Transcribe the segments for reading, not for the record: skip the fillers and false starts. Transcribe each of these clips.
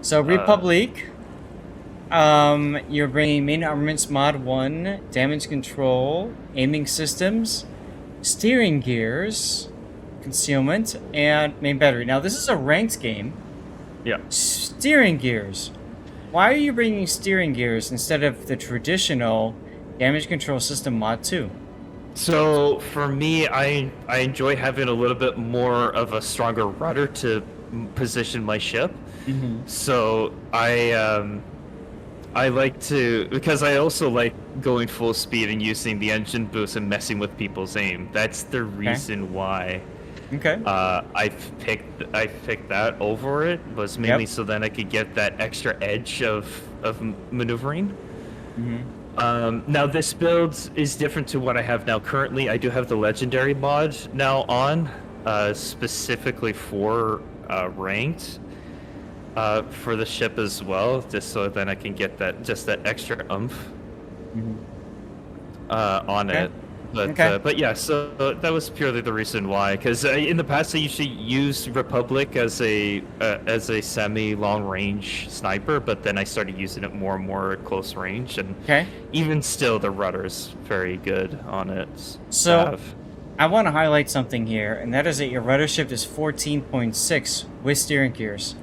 So Republique, you're bringing main armaments mod 1, damage control, aiming systems, steering gears, concealment, and main battery. Now this is a ranked game. Yeah. Steering gears. Why are you bringing steering gears instead of the traditional damage control system mod 2? So for me, I enjoy having a little bit more of a stronger rudder to position my ship. Mm-hmm. So I like to, because I also like going full speed and using the engine boost and messing with people's aim. That's the reason why Okay. I picked that over it, was mainly so then I could get that extra edge of maneuvering. Mm-hmm. Now this build is different to what I have now currently. I do have the legendary mod now on, specifically for ranked, for the ship as well, just so then I can get that extra oomph on it. But yeah, so that was purely the reason why. Because in the past, I usually used Republic as a semi-long range sniper, but then I started using it more and more at close range, and even still, the rudder's very good on it. So I want to highlight something here, and that is that your rudder shift is 14.6 with steering gears.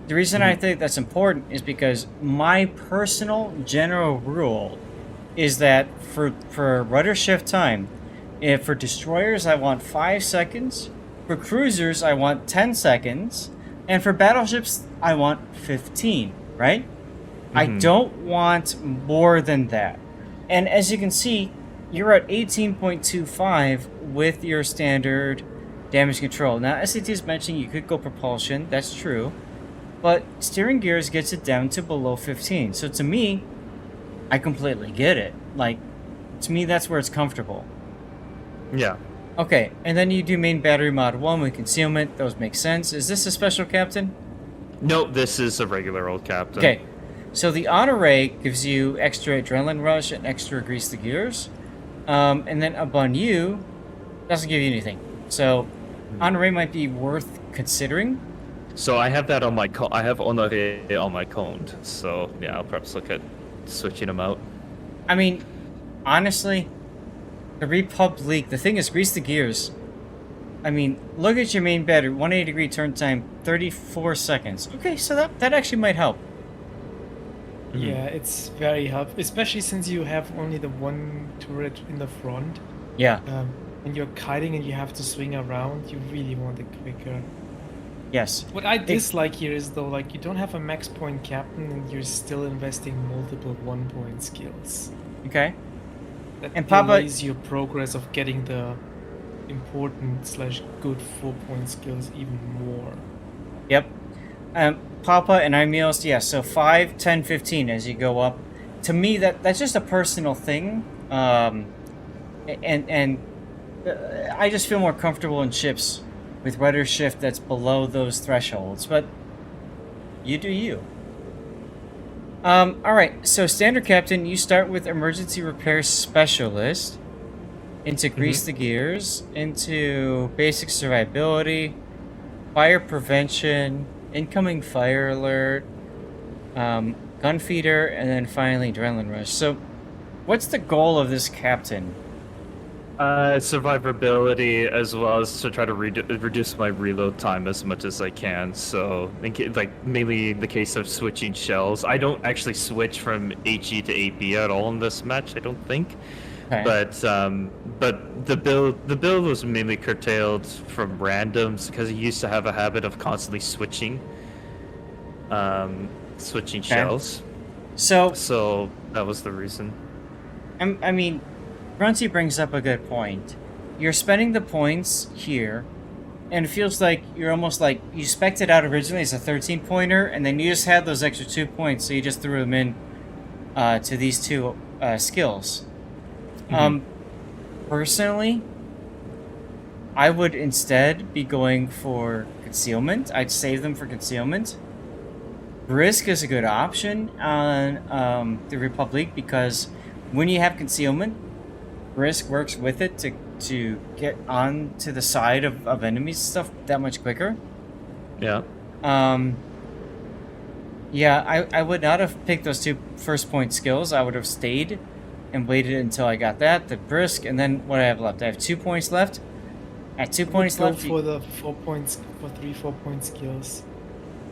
The reason I think that's important is because my personal general rule is that for rudder shift time, if for destroyers I want 5 seconds, for cruisers I want 10 seconds, and for battleships I want 15, right? I don't want more than that. And as you can see, you're at 18.25 with your standard damage control. Now, SCT is mentioning you could go propulsion, that's true, but steering gears gets it down to below 15. So to me, I completely get it. Like, to me, that's where it's comfortable. Yeah. Okay, and then you do main battery mod 1 with concealment. Those make sense. Is this a special captain? No, this is a regular old captain. Okay, so the honor ray gives you extra adrenaline rush and extra grease the gears. And then upon you, doesn't give you anything. So honor ray might be worth considering. So I have that on my I have honor ray on my cone. So yeah, I'll perhaps look at switching them out. I mean, honestly, the Republique, the thing is, grease the gears. I mean, look at your main battery, 180-degree turn time, 34 seconds. Okay, so that actually might help. Yeah, it's very helpful, especially since you have only the one turret in the front. Yeah. When you're kiting and you have to swing around, you really want it quicker. Yes. What I dislike here is though, like, you don't have a max point captain and you're still investing multiple 1-point skills. Okay. That And Papa, delays your progress of getting the important / good 4-point skills even more. Yep. Papa and Emil's, yeah, so 5, 10, 15 as you go up. To me, that's just a personal thing. And I just feel more comfortable in ships with rudder shift that's below those thresholds, but you do you. Alright, so standard captain, you start with emergency repair specialist, into grease the gears, into basic survivability, fire prevention, incoming fire alert, gun feeder, and then finally adrenaline rush. So what's the goal of this captain? Survivability, as well as to try to reduce my reload time as much as I can. So, like mainly in the case of switching shells, I don't actually switch from HE to AP at all in this match. I don't think. Okay. But the build was mainly curtailed from randoms because I used to have a habit of constantly switching shells. So that was the reason. I mean, Grunty brings up a good point. You're spending the points here, and it feels like you're almost like you spec'd it out originally as a 13-pointer, and then you just had those extra 2 points, so you just threw them in to these two skills. Personally, I would instead be going for concealment. I'd save them for concealment. Brisk is a good option on the Republique because when you have concealment, Brisk works with it to get on to the side of enemies and stuff that much quicker. Yeah. Yeah, I would not have picked those 2 first point skills. I would have stayed and waited until I got that, the brisk, and then what I have left. I have 2 points left. At 2 I would points go left, for the 4 points, for 3 4-point skills.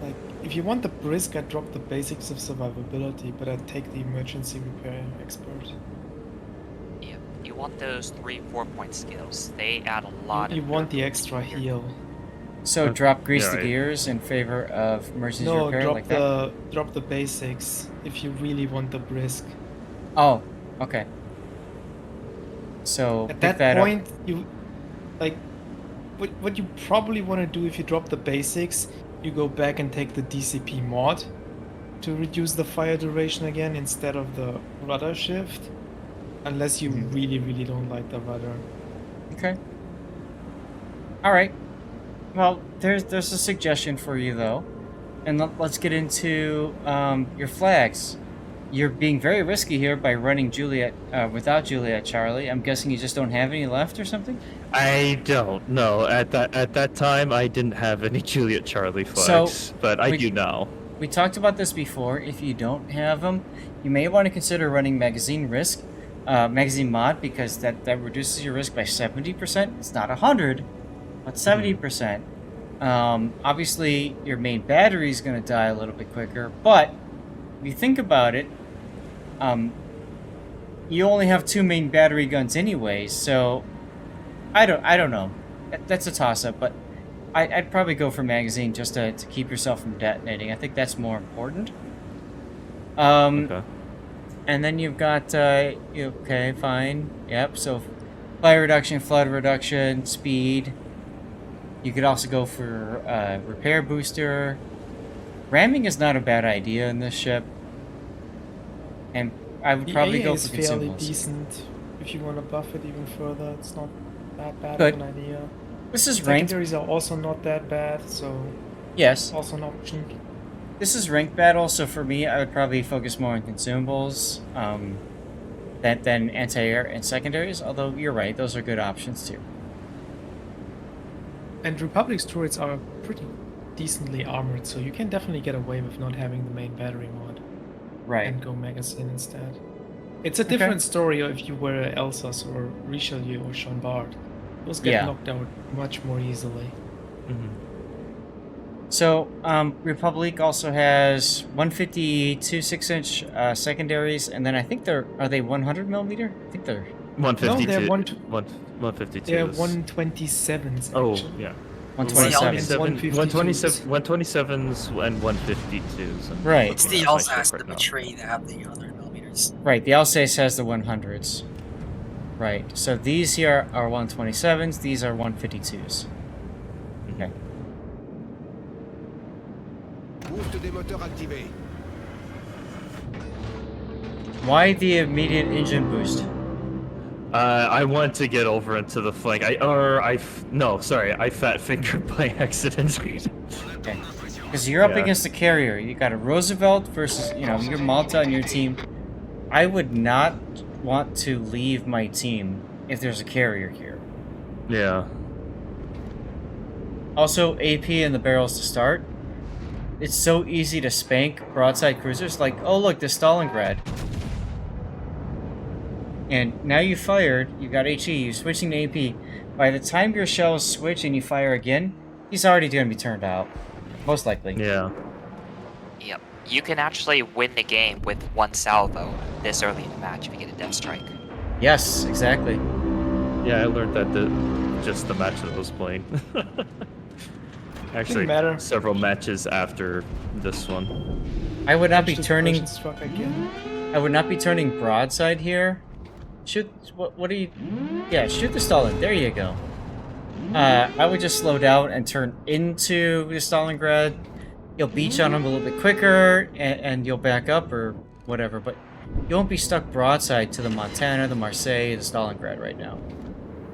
Like, if you want the brisk, I'd drop the basics of survivability, but I'd take the emergency repair expert. Yeah, you want those 3 4-point skills. They add a lot. You of want the durability extra to your- heal. so drop grease yeah, the right. gears in favor of emergency No, repair drop like that. drop the basics if you really want the brisk. Oh, okay. So At pick that that point, you like what you probably want to do if you drop the basics, you go back and take the DCP mod to reduce the fire duration again instead of the rudder shift, unless you Mhm. really don't like the rudder. up. Okay. All right. Well, there's a suggestion for you though, and let's get into your flags. You're being very risky here by running Juliet without Juliet Charlie. I'm guessing you just don't have any left or something. I don't know. At that time, I didn't have any Juliet Charlie So, flags, but I we- do now. We talked about this before. If you don't have them, you may want to consider running magazine risk, magazine mod, because that reduces your risk by 70%. It's not 100, but 70%. Obviously, your main battery is going to die a little bit quicker, but if you think about it, you only have 2 main battery guns anyways, so I don't know. That's a toss-up, but I'd probably go for magazine just to keep yourself from detonating. I think that's more important. Okay. And then you've got, okay, fine. Yep, so fire reduction, flood reduction, speed. You could also go for repair booster. Ramming is not a bad idea in this ship. And I would The probably AA go is for fairly consumables. decent. If you want to buff it even further, it's not that bad Good. of an idea. This is ranked. Secondaries are also not that bad, so Yes. also an option. This is ranked battle, so for me, I would probably focus more on consumables than anti-air and secondaries, although you're right, those are good options too. And Republic's turrets are pretty decently armored, so you can definitely get away with not having the main battery mod Right. and go magazine instead. It's a different story if you were Elsas or Richelieu or Chambard. Those get Yeah. knocked out much more easily. So, Republique also has 152 6-inch secondaries, and then I think are they 100 millimeter? I think they're 152. No, they're 152. They're is- 127s. Oh, actually. yeah. 127. 127s and 152s. I'm Right. It's looking the at my also ship has right the now. tree that have the 100 millimeters. Right, the Alsace has the 100s. Right, so these here are 127s, these are 152s. Okay. Boost des moteurs activé. Why the immediate engine boost? I wanted to get over into the flank. I fat fingered by accident. Okay. Because you're up Yeah. against a carrier. You got a Roosevelt versus, your Malta on your team. I would not want to leave my team if there's a carrier here. Yeah. Also, AP in the barrels to start. It's so easy to spank broadside cruisers. Like, oh look, the Stalingrad. And now you fired, you got HE, you're switching to AP. By the time your shells switch and you fire again, he's already going to be turned out. Most likely. Yeah. Yep. You can actually win the game with 1 salvo this early in the match if you get a death strike. Yes, exactly. Yeah, I learned that just the match that I was playing. Actually, matter. several matches after this one. I would not be Just turning. Persian struck again. I would not be turning broadside here. Shoot. What are you? Yeah, shoot the Stalin. There you go. I would just slow down and turn into the Stalingrad. You'll beach on him a little bit quicker, and you'll back up or whatever. But you won't be stuck broadside to the Montana, the Marseille, the Stalingrad right now.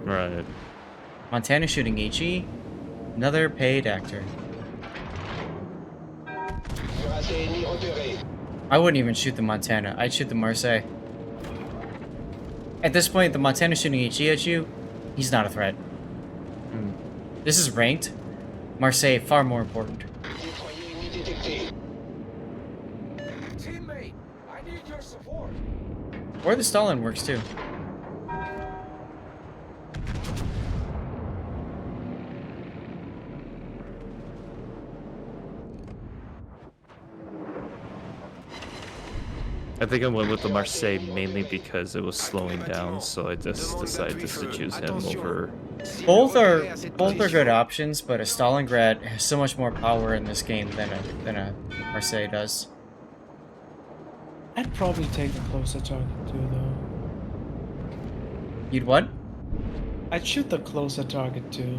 Right. Montana shooting HE. Another paid actor. I wouldn't even shoot the Montana. I'd shoot the Marseille. At this point, the Montana shooting HE at you, he's not a threat. This is ranked. Marseille, far more important. Or the Stalin works too. I think I went with the Marseille mainly because it was slowing down, so I just decided just to choose him over. Both are good options, but a Stalingrad has so much more power in this game than a Marseille does. I'd probably take the closer target too, though. You'd what? I'd shoot the closer target too.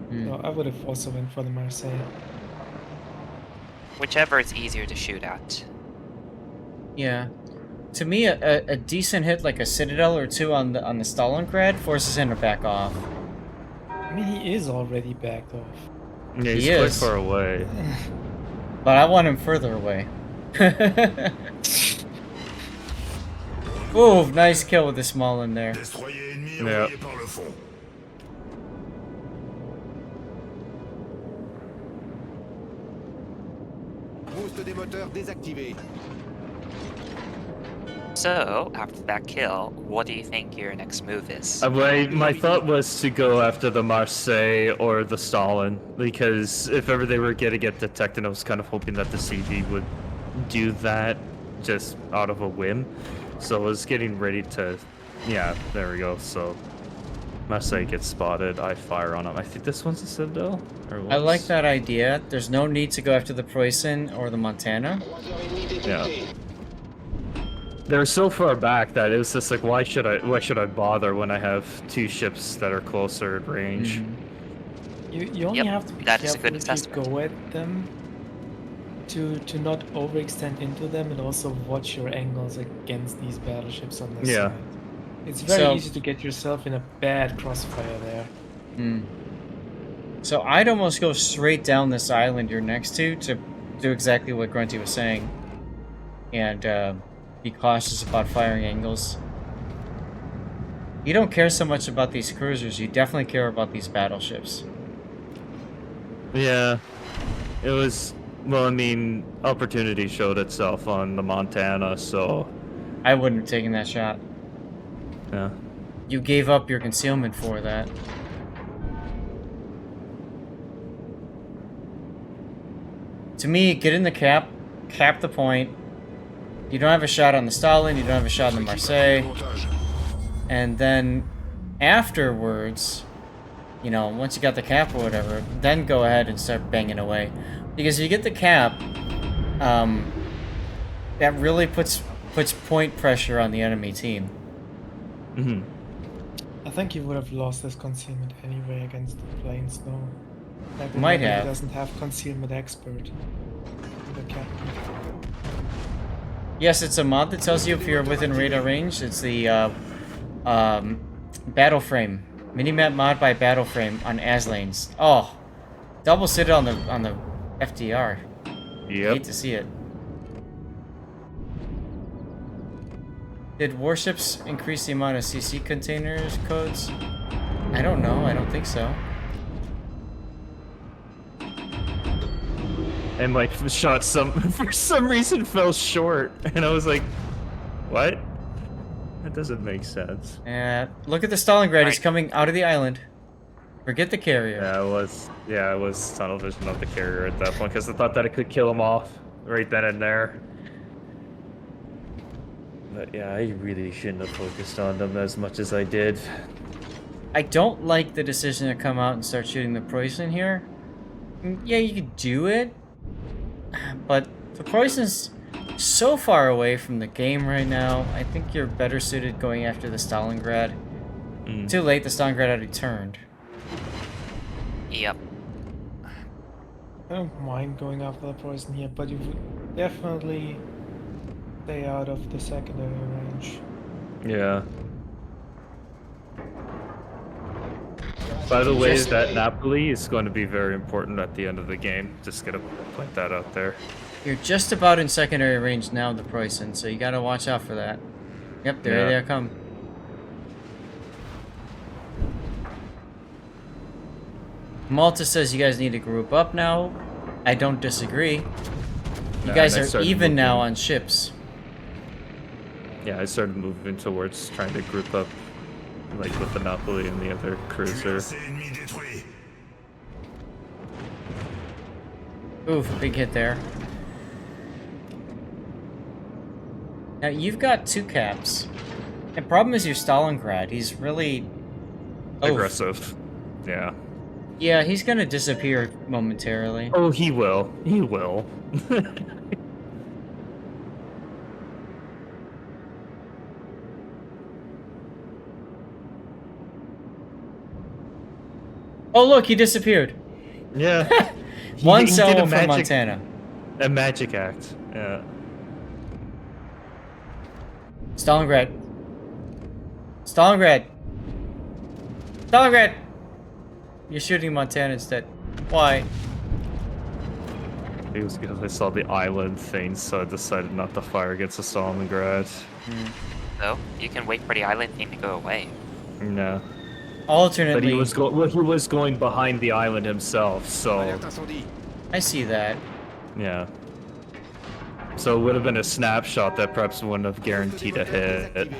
Hmm. So I would have also went for the Marseille. Whichever is easier to shoot at. Yeah. To me, a decent hit like a Citadel or two on the Stalingrad forces him to back off. I mean, he is already backed off. Yeah, he's He quite is. far away. But I want him further away. Ooh, nice kill with the small in there. Destroyer ennemi Yeah. envoyé par le fond. Boost des moteurs désactivé. So, after that kill, what do you think your next move is? My thought was to go after the Marseille or the Stalin, because if ever they were going to get detected, I was kind of hoping that the CD would do that just out of a whim. So I was getting ready to, yeah, there we go. So Marseille gets spotted, I fire on him. I think this one's a Citadel? Or I like was? that idea. There's no need to go after the Preußen or the Montana. Yeah. They're so far back that it was just like, why should I bother when I have two ships that are closer at range? You only Yep, have to be that is a careful good if you assessment. go at them to not overextend into them, and also watch your angles against these battleships on the Yeah. side. It's very So- easy to get yourself in a bad crossfire there. So I'd almost go straight down this island you're next to do exactly what Grunty was saying. And be cautious about firing angles. You don't care so much about these cruisers, you definitely care about these battleships. Yeah, it was. Well, I mean, opportunity showed itself on the Montana, so I wouldn't have taken that shot. yeah. You gave up your concealment for that. To me, get in the cap the point. You don't have a shot on the Stalin, you don't have a shot on the Marseille, and then afterwards, you know, once you got the cap or whatever, then go ahead and start banging away. Because if you get the cap, that really puts point pressure on the enemy team. Hmm. I think you would have lost this concealment anyway against the planes, though. Like, Might remember, have. He doesn't have concealment expert. The captain. Yes, it's a mod that tells you if you're within radar range. It's the battle frame minimap mod by battle frame on Aslanes. Oh, double sit on the FDR. Yep. Hate to see it. Did Warships increase the amount of CC containers codes? I don't know. I don't think so. And my shot for some reason fell short, and I was like, "What? That doesn't make sense." Look at the Stalingrad. He's Right. coming out of the island. Forget the carrier. Yeah, it was tunnel vision of the carrier at that point because I thought that it could kill him off right then and there. But yeah, I really shouldn't have focused on them as much as I did. I don't like the decision to come out and start shooting the Preußen here. Yeah, you could do it, but the Preußen's so far away from the game right now. I think you're better suited going after the Stalingrad. Too late, the Stalingrad already turned. Yep. I don't mind going after the poison here, but you would definitely stay out of the secondary range. Yeah. By the way, that Napoli is going to be very important at the end of the game. Just gonna point that out there. You're just about in secondary range now, the Preußen, so you gotta watch out for that. Yep, there Yeah. they come. Malta says you guys need to group up now. I don't disagree. You Yeah, guys and I are started even now moving. on ships. Yeah, I started moving towards trying to group up, like with the Napoli and the other cruiser. Oof, big hit there. Now, you've got 2 caps. The problem is your Stalingrad. He's really... Aggressive. Yeah. Yeah, he's gonna disappear momentarily. Oh, he will. He will. Oh, look, he disappeared. Yeah. One he did salvo a from Montana. A magic act. Yeah. Stalingrad. Stalingrad. Stalingrad! You're shooting Montana instead. Why? It was because I saw the island thing, so I decided not to fire against the Stalingrad. So you can wait for the island thing to go away. No. Alternately, But he was going behind the island himself, so Alerte incendie. I see that. yeah. So it would have been a snapshot that perhaps wouldn't have guaranteed a hit. Désactivé.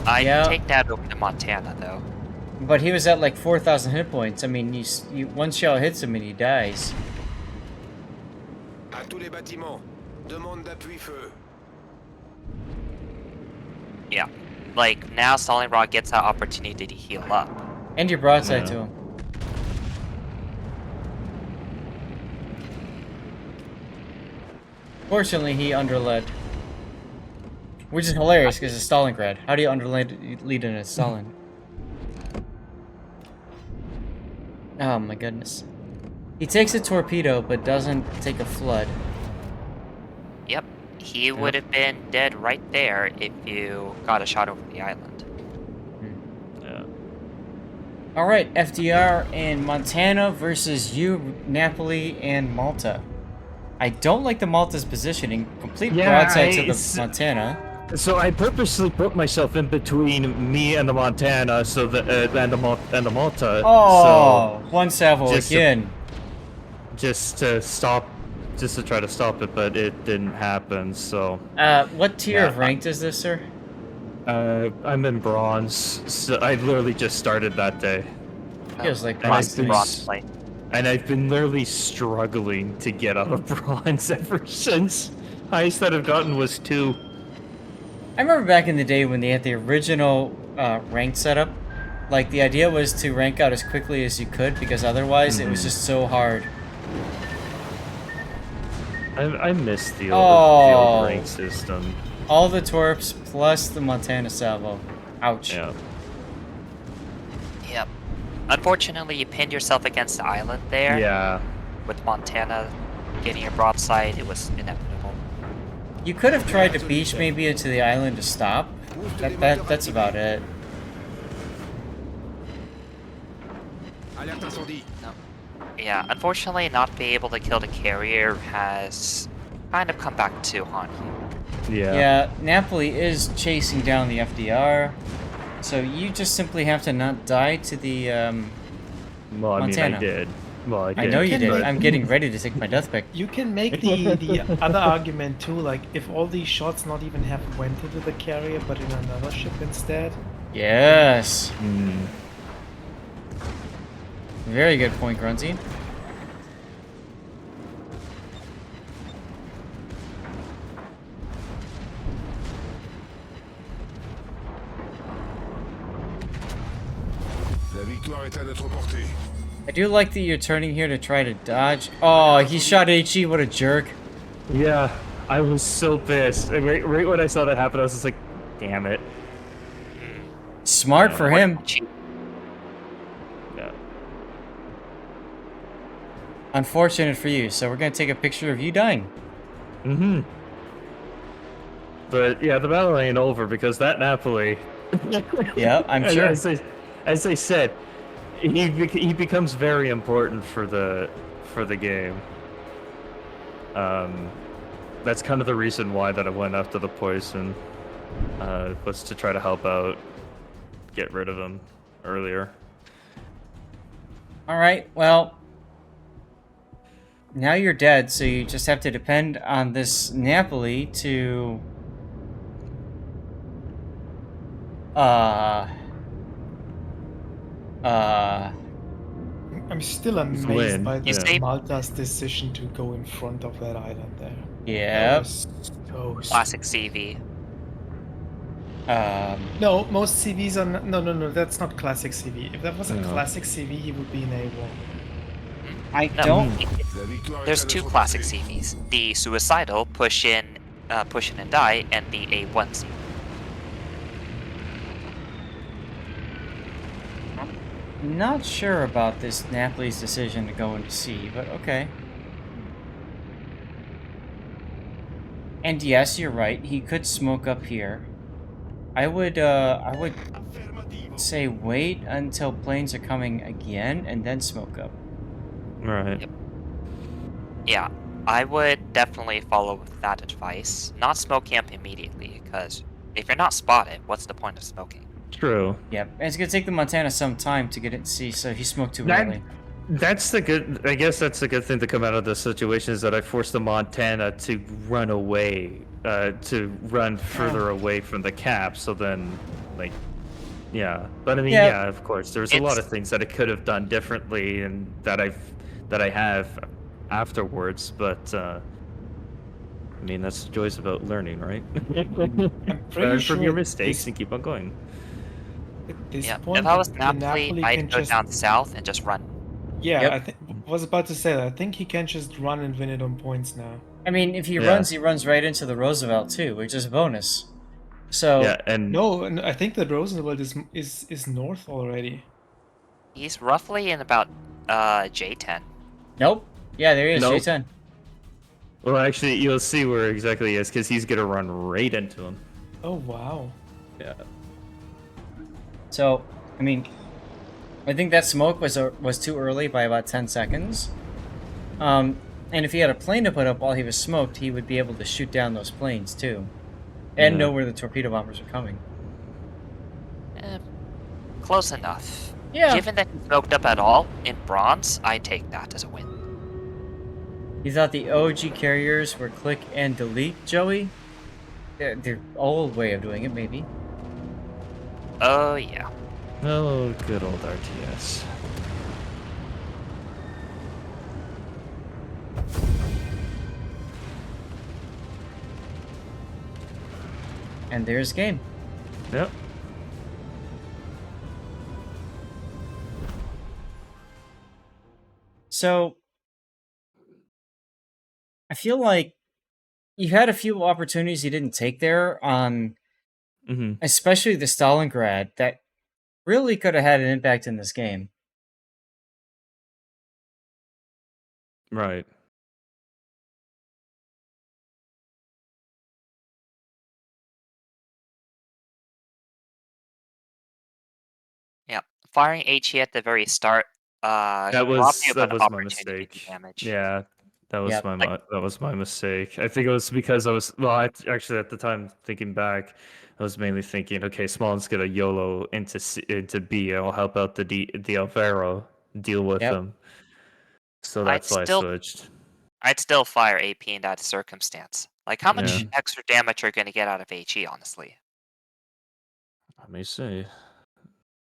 I Yeah. take that over to Montana though. But he was at like 4,000 hit points. I mean, you one shell hits him and he dies. À tous les bâtiments. Demande d'appui feu. Yeah. Like now Stalingrad gets that opportunity to heal up. And your broadside Yeah. to him. Fortunately, he underled. Which is hilarious because it's Stalingrad. How do you lead in a Stalin? Oh my goodness. He takes a torpedo but doesn't take a flood. Yep. He would have been dead right there if you got a shot over the island. Yeah. Alright, FDR and Montana versus you, Napoli, and Malta. I don't like the Malta's positioning. Complete broadside to the Montana. So I purposely put myself in between me and the Montana, so that and the Malta. Oh, one salvo just again. Just to try to stop it, but it didn't happen. So What tier Yeah, of ranked is this, sir? I'm in bronze. So I literally just started that day, Feels like And I bronze to me. Bronze plate. and I've been literally struggling to get out of bronze ever since. Highest that I've gotten was 2. I remember back in the day when they had the original ranked setup. Like, the idea was to rank out as quickly as you could because otherwise it was just so hard. I miss the Oh. old rank system. All the torps plus the Montana salvo. Ouch. Yeah. Yep. Unfortunately, you pinned yourself against the island there. Yeah. With Montana getting a broadside, it was inevitable. You could have tried to beach maybe into the island to stop. That's about it. Alerte incendie. Yeah, unfortunately, not being able to kill the carrier has kind of come back to haunt you. Yeah. Yeah, Napoli is chasing down the FDR. So you just simply have to not die to the, Well, I Montana. mean, I did. Well, I did. I know you did. but- I'm getting ready to take my death pick. You can make the other argument too, like if all these shots not even have went into the carrier but in another ship instead. Yes. Hmm. Very good point, Grunzy. La victoire est à notre portée. I do like that you're turning here to try to dodge. Oh, he shot HE. What a jerk. Yeah, I was so pissed. And right when I saw that happen, I was just like, damn it. Smart for him. Yeah. Unfortunate for you. So we're going to take a picture of you dying. Mm-hmm. But yeah, the battle ain't over because that Napoli. Yeah, I'm as- sure. As I said, he becomes very important for the game. That's kind of the reason why that I went after the poison, was to try to help out, get rid of him earlier. All right, well, now you're dead, so you just have to depend on this Napoli to Uh. Uh. I'm still It's amazed Lynn, by You the yeah. say Malta's decision to go in front of that island there. That Yep. was so classic stupid. CV. No, most CVs are no. That's not classic CV. If that was a No. classic CV, he would be in A1. I No, don't. La victoire est there's à two notre classic portée. CVs: the suicidal push in and die, and the A1 CV. Not sure about this Napoli's decision to go into C, but okay. And yes, you're right. He could smoke up here. I would say wait until planes are coming again and then smoke up. Right. Yep. Yeah, I would definitely follow that advice. Not smoke camp immediately, because if you're not spotted, what's the point of smoking? True. Yep. And it's gonna take the Montana some time to get it to C, so he smoked too That early. that's the good. I guess that's the good thing to come out of this situation is that I forced the Montana to run away, to run further away from the cap. So then, like, yeah. But I mean, Yeah. yeah, of course, there's a lot of things that I could have done differently, and that I have afterwards. But I mean, that's the joys about learning, right? I'm pretty Learn sure from your at mistakes this, and keep on going. at this Yeah, point, if I was the Napoli, Napoli I'd can go just down south and just run. yeah. I Yep. think was about to say that. I think he can just run and win it on points now. I mean, if he Yeah, runs right into the Roosevelt too, which is a bonus. So yeah, and No, and I think that Roosevelt is north already. He's roughly in about J10. nope. Yeah, there he is, nope. J10. Well, actually, you'll see where exactly he is because he's gonna run right into him. Oh wow. Yeah. So, I mean, I think that smoke was too early by about 10 seconds. And if he had a plane to put up while he was smoked, he would be able to shoot down those planes too, and Yeah. know where the torpedo bombers are coming. Eh, close enough. Yeah. Given that he smoked up at all in bronze, I take that as a win. You thought the OG carriers were click and delete, Joey? They're old way of doing it, maybe. Oh yeah. Oh, good old RTS. And there's game. Yep. So, I feel like you had a few opportunities you didn't take there on, Mm-hmm. especially the Stalingrad, that really could have had an impact in this game. Right. Yeah. Firing HE at the very start That robbed you was of that an was my opportunity to do mistake. damage. Yeah, that was Yep. my Like, that was my mistake. I think it was because I was actually at the time thinking back, I was mainly thinking, okay, Smollen's gonna YOLO into B. I'll help out the Alvaro deal with Yep. them. So I'd that's why I still switched. I'd still fire AP in that circumstance. Like, how Yeah, much extra damage are you going to get out of HE, honestly? I may say.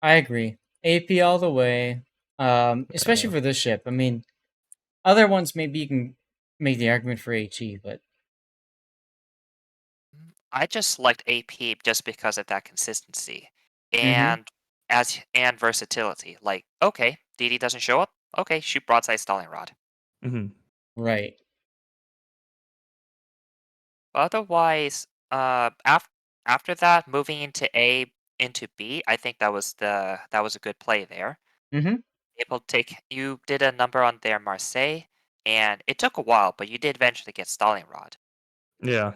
I agree. AP all the way. Especially Yeah. for this ship. I mean, other ones maybe you can make the argument for HE, but I just select AP just because of that consistency mm-hmm. and versatility. Like, okay, DD doesn't show up. Okay, shoot broadside stalling rod. Mm-hmm. Right. Otherwise, after that, moving into B, I think that was a good play there. Mm-hmm. Able to take you did a number on their Marseille, and it took a while, but you did eventually get stalling rod. Yeah.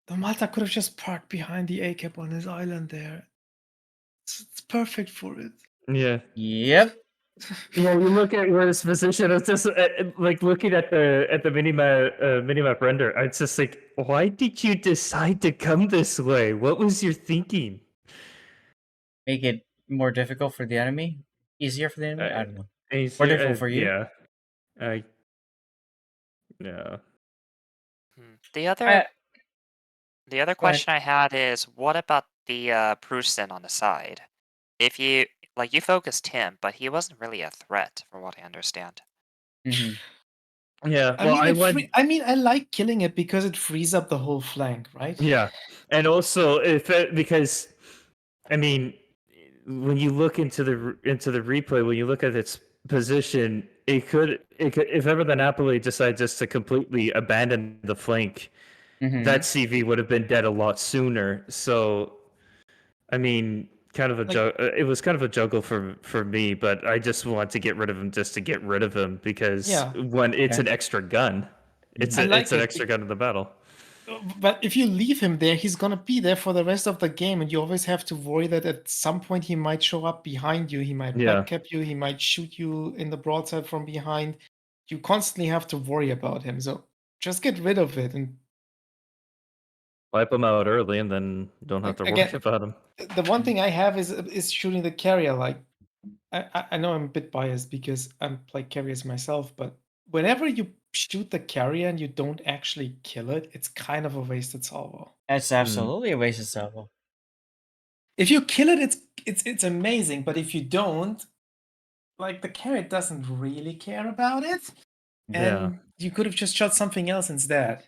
The Malta could have just parked behind the A cap on his island there. It's perfect for it. Yeah. Yep. Yeah, you look at where this position. It's just like looking at the minimap render. It's just like, why did you decide to come this way? What was your thinking? Make it more difficult for the enemy? Easier for the enemy? I don't know. More Easier, difficult for you? yeah, I yeah. The other I The other Go ahead. question I had is, what about the Prusen on the side? If you you focused him, but he wasn't really a threat, from what I understand. Hmm. Yeah, I well, mean, I went. I mean, I like killing it because it frees up the whole flank, right? Yeah, and also because I mean, when you look into the replay, when you look at its position, it could if ever the Napoli decide just to completely abandon the flank, Hmm. that CV would have been dead a lot sooner. So I mean, Like, it was kind of a juggle for me, but I just want to get rid of him just to get rid of him because yeah, when it's Okay. an extra gun, Mhm. I it's like an it. extra gun in the battle. But if you leave him there, he's gonna be there for the rest of the game, and you always have to worry that at some point he might show up behind you, he might Yeah, backcap you, he might shoot you in the broadside from behind. You constantly have to worry about him. So just get rid of it. And wipe him out early, and then don't have to worry again, about him. the one thing I have is shooting the carrier. Like I know I'm a bit biased because I'm like carriers myself, but whenever you shoot the carrier and you don't actually kill it, it's kind of a wasted salvo. That's Mm, absolutely a waste of salvo. If you kill it, it's amazing. But if you don't, like the carrier doesn't really care about it, yeah. and you could have just shot something else instead.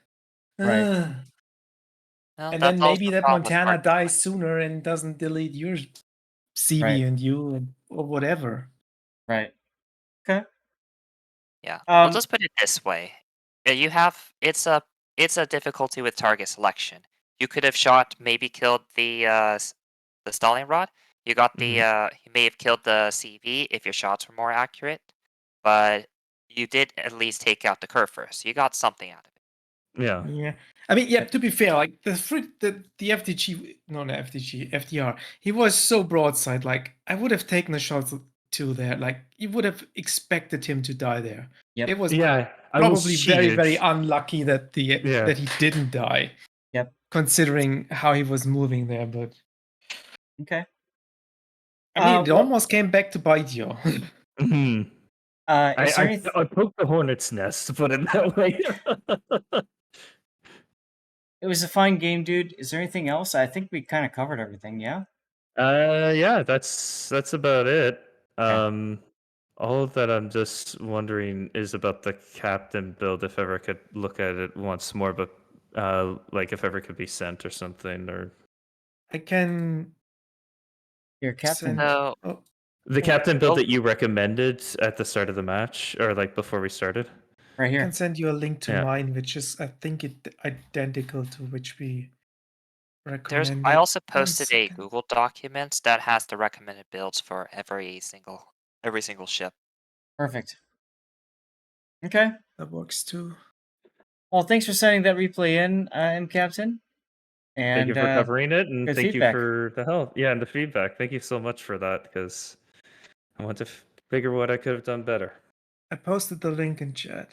Right. Ugh. Well, And that's then also maybe the that problem with Montana target dies selection. sooner and doesn't delete your Right. CV and you or whatever. Right. Okay. Yeah, we'll Um. just put it this way. You have it's a difficulty with target selection. You could have shot, maybe killed the Stallion Rod. You got Mhm. you may have killed the CV if your shots were more accurate, but you did at least take out the curve first. You got something out of it. Yeah. Yeah, I mean, yeah. To be fair, like the FDG, no, the FDG, FDR, he was so broadside. Like I would have taken a shot to there. Like you would have expected him to die there. Yep. It was Yeah, I was probably very, cheated. very unlucky that Yeah. that he didn't die, Yep. considering how he was moving there. But Okay. I mean, it Well. almost came back to bite you. Mhm. Is there I anything? I poked the hornet's nest, to put it that way. It was a fine game, dude. Is there anything else? I think we kind of covered everything. Yeah. Yeah, that's about it. Okay. All that I'm just wondering is about the captain build, if ever I could look at it once more, but like if ever it could be sent or something, or I can Your captain. send. So Oh, the oh, captain build we'll that you recommended at the start of the match, or like before we started. Right I can here. send you a link to Yeah. mine, which is I think identical to which we I recommended. also 1 posted a second. Google document that has the recommended builds for every single ship. Perfect. Okay. That works too. Well, thanks for sending that replay in, M Captain, Thank you and for covering it, and good thank you feedback. for the help. Yeah, and the feedback. Thank you so much for that, because I want to figure what I could have done better. I posted the link in chat.